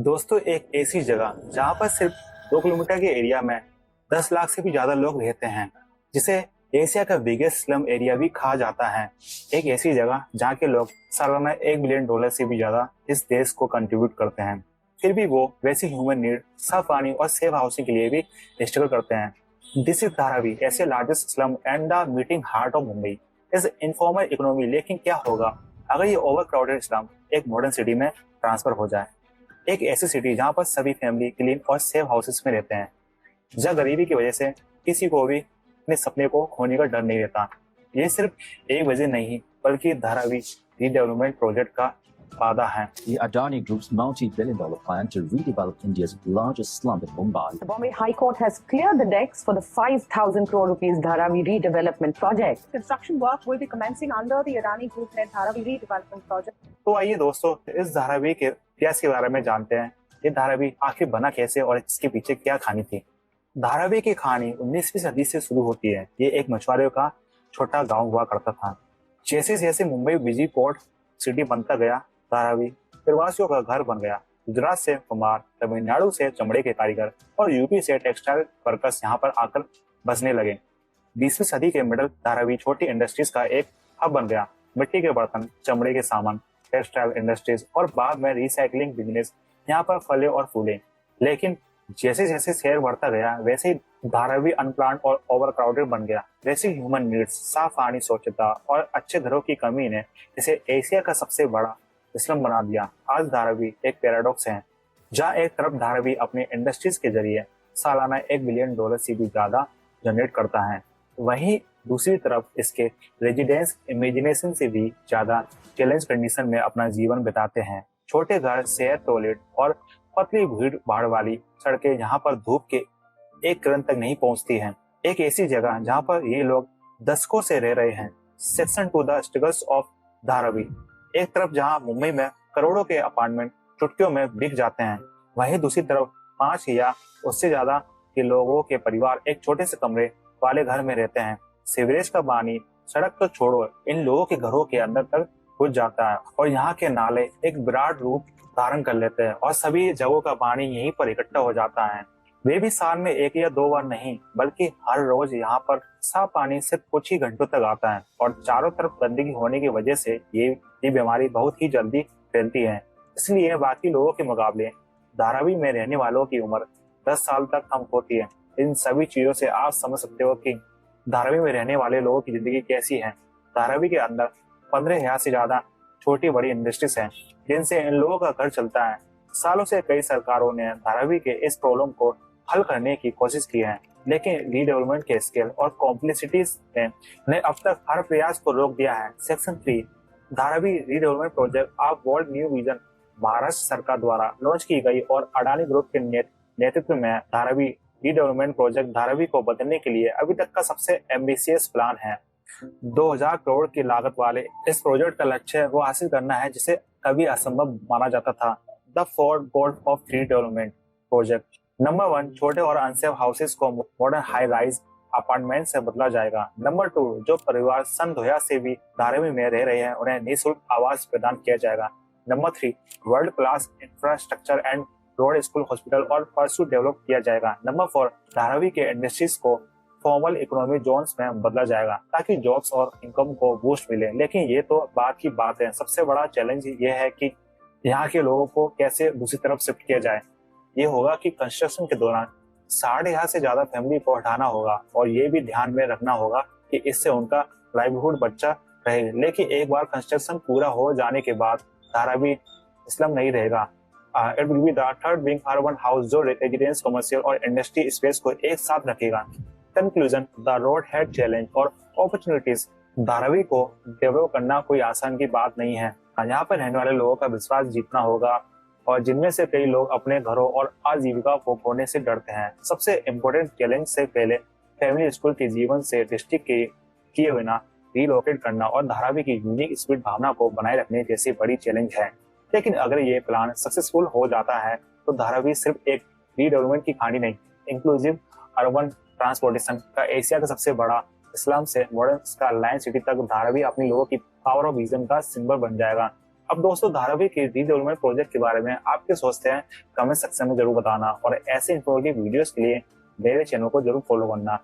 दोस्तों, एक ऐसी जगह जहाँ पर सिर्फ 2 किलोमीटर के एरिया में 10 लाख से भी ज्यादा लोग रहते हैं, जिसे एशिया का बिगेस्ट स्लम एरिया भी कहा जाता है। एक ऐसी जगह जहाँ के लोग सालाना $1 बिलियन से भी ज्यादा इस देश को कंट्रीब्यूट करते हैं, फिर भी वो वैसी ह्यूमन नीड, साफ पानी और सेफ हाउसिंग के लिए भी स्ट्रगल करते हैं। दिस इज धारावी, ऐसे largest slum and the meeting heart of Mumbai is informal economy. लेकिन क्या होगा अगर ये ओवर क्राउडेड स्लम एक मॉडर्न सिटी में ट्रांसफर हो जाए? एक ऐसी सिटी जहाँ पर सभी फैमिली क्लीन और सेफ हाउसेस में रहते हैं, जहाँ गरीबी की वजह से किसी को भी अपने सपने को खोने का डर नहीं रहता। ये सिर्फ एक वजह नहीं, बल्कि धारावी रीडेवलपमेंट प्रोजेक्ट का वादा है। The Adani Group's multi-billion-dollar plan to redevelop India's largest slum in Mumbai. The Bombay High Court has cleared the decks for the 5,000 crore rupees Dharavi redevelopment project. Construction work will be commencing under the Adani Group-led Dharavi redevelopment project. तो आइए दोस्तों, इस धारावी के इतिहास के बारे में जानते हैं। ये धारावी आखिर बना कैसे और इसके पीछे क्या कहानी थी। धारावी की कहानी 19वीं सदी से शुरू होती है। ये एक मछुआरों का छोटा गांव हुआ करता था। जैसे जैसे मुंबई बिजी पोर्ट सिटी बनता गया, धारावी प्रवासियों का घर बन गया। गुजरात से कुम्हार, तमिलनाडु से चमड़े के कारीगर और यूपी से टेक्सटाइल वर्कर्स यहाँ पर आकर बसने लगे। 20वीं सदी के मिडल धारावी छोटी इंडस्ट्रीज का एक हब बन गया। मिट्टी के बर्तन, चमड़े के सामान, टेक्सटाइल इंडस्ट्रीज और बाद में रिसाइकलिंग बिजनेस यहाँ पर फले और फूले। लेकिन जैसे जैसे शहर बढ़ता गया, वैसे ही धारावी अनप्लान्ड और ओवरक्राउडेड बन गया। वैसे ह्यूमन नीड्स, साफ पानी, स्वच्छता और अच्छे घरों की कमी ने इसे एशिया का सबसे बड़ा स्लम बना दिया। आज धारावी एक पैराडॉक्स है, जहाँ एक तरफ धारावी अपने इंडस्ट्रीज के जरिए सालाना $1 बिलियन से भी ज्यादा जनरेट करता है, वहीं दूसरी तरफ इसके रेजिडेंट्स इमेजिनेशन से भी ज्यादा चैलेंज कंडीशन में अपना जीवन बिताते हैं। छोटे घर, शहर टॉयलेट और पतली भीड़ भाड़ वाली सड़कें जहाँ पर धूप के एक किरण तक नहीं पहुंचती हैं। एक ऐसी जगह जहाँ पर ये लोग दशकों से रह रहे हैं। Section 2 the struggles of Dharavi. एक तरफ जहाँ मुंबई में करोड़ों के अपार्टमेंट चुटकियों में बिक जाते हैं, वहीं दूसरी तरफ 5 या उससे ज्यादा के लोगों के परिवार एक छोटे से कमरे वाले घर में रहते हैं। सीवरेज का पानी सड़क तो छोड़ो, इन लोगों के घरों के अंदर तक घुस जाता है और यहाँ के नाले एक विराट रूप धारण कर लेते हैं और सभी जगहों का पानी यहीं पर इकट्ठा हो जाता है। वे भी साल में 1 या 2 बार नहीं, बल्कि हर रोज यहाँ पर साफ पानी सिर्फ कुछ ही घंटों तक आता है और चारों तरफ गंदगी होने की वजह से ये बीमारी बहुत ही जल्दी फैलती है। इसलिए बाकी लोगों के मुकाबले धारावी में रहने वालों की उम्र 10 साल तक कम होती है। इन सभी चीजों से आप समझ सकते हो कि धारावी में रहने वाले लोगों की जिंदगी कैसी है। धारावी के अंदर 15,000 से ज्यादा छोटी बड़ी इंडस्ट्रीज हैं, जिनसे इन लोगों का घर चलता है। सालों से कई सरकारों ने धारावी के इस प्रॉब्लम को हल करने की कोशिश की है, लेकिन रीडेवलपमेंट के स्केल और कॉम्प्लेक्सिटीज ने अब तक हर प्रयास को रोक दिया है। Section 3 Dharavi redevelopment project of world new vision Maharashtra सरकार द्वारा लॉन्च की गई और अडानी ग्रुप के नेतृत्व में धारावी रीडेवलपमेंट प्रोजेक्ट धारावी को बदलने के लिए अभी तक का सबसे एम्बिशियस प्लान है। 2000 करोड़ की लागत वाले इस प्रोजेक्ट का लक्ष्य वो हासिल करना है जिसे कभी असंभव माना जाता था। The 4 goals of redevelopment project. Number 1, छोटे और अनसेफ हाउसेस को मॉडर्न हाई राइज अपार्टमेंट से बदला जाएगा। नंबर 2, जो परिवार सन 2000 से भी धारावी में रह रहे हैं, उन्हें निःशुल्क आवास प्रदान किया जाएगा। Number 3, world class infrastructure and road, school, hospital और परसू डेवलप किया जाएगा। नंबर 4, धारावी के इंडस्ट्रीज को फॉर्मल इकोनॉमी जोन्स में बदला जाएगा ताकि जॉब्स और इनकम को बूस्ट मिले। लेकिन ये तो बात की बात है, सबसे बड़ा चैलेंज ये है कि यहाँ के लोगों को कैसे दूसरी तरफ शिफ्ट किया जाए। ये होगा कि कंस्ट्रक्शन के दौरान 1,500 से ज्यादा फैमिली को हटाना होगा और ये भी ध्यान में रखना होगा कि इससे उनका लाइवलीहुड बचा रहे। लेकिन एक बार कंस्ट्रक्शन पूरा हो जाने के बाद धारावी स्लम नहीं रहेगा। It will be the third big urban house जो रेजिडेंस, कमर्शियल और इंडस्ट्री स्पेस को एक साथ रखेगा। Conclusion, the road had challenge और अपॉर्चुनिटीज। धारावी को डेवलप करना कोई आसान की बात नहीं है। यहाँ पर रहने वाले लोगों का विश्वास जीतना होगा और जिनमें से कई लोग अपने घरों और आजीविका को खोने से डरते हैं। सबसे इम्पोर्टेंट चैलेंज से पहले फैमिली स्कूल के जीवन से डिस्ट्रिक्ट के किए बिना रीलोकेट करना और धारावी की यूनिक स्पिरिट भावना को बनाए रखने जैसी बड़ी चैलेंज है। लेकिन अगर ये प्लान सक्सेसफुल हो जाता है तो धारावी सिर्फ एक रीडेवलपमेंट की कहानी नहीं, इंक्लूसिव अर्बन ट्रांसपोर्टेशन का एशिया का सबसे बड़ा स्लम से मॉडर्न स्काईलाइन सिटी तक धारावी अपने लोगों की पावर ऑफ विजन का सिंबल बन जाएगा। अब दोस्तों धारावी के रीडेवलपमेंट प्रोजेक्ट के बारे में आप क्या सोचते हैं कमेंट सेक्शन में जरूर बताना और ऐसे इंफॉर्मेटिव वीडियोस के लिए मेरे चैनल को जरूर फॉलो करना।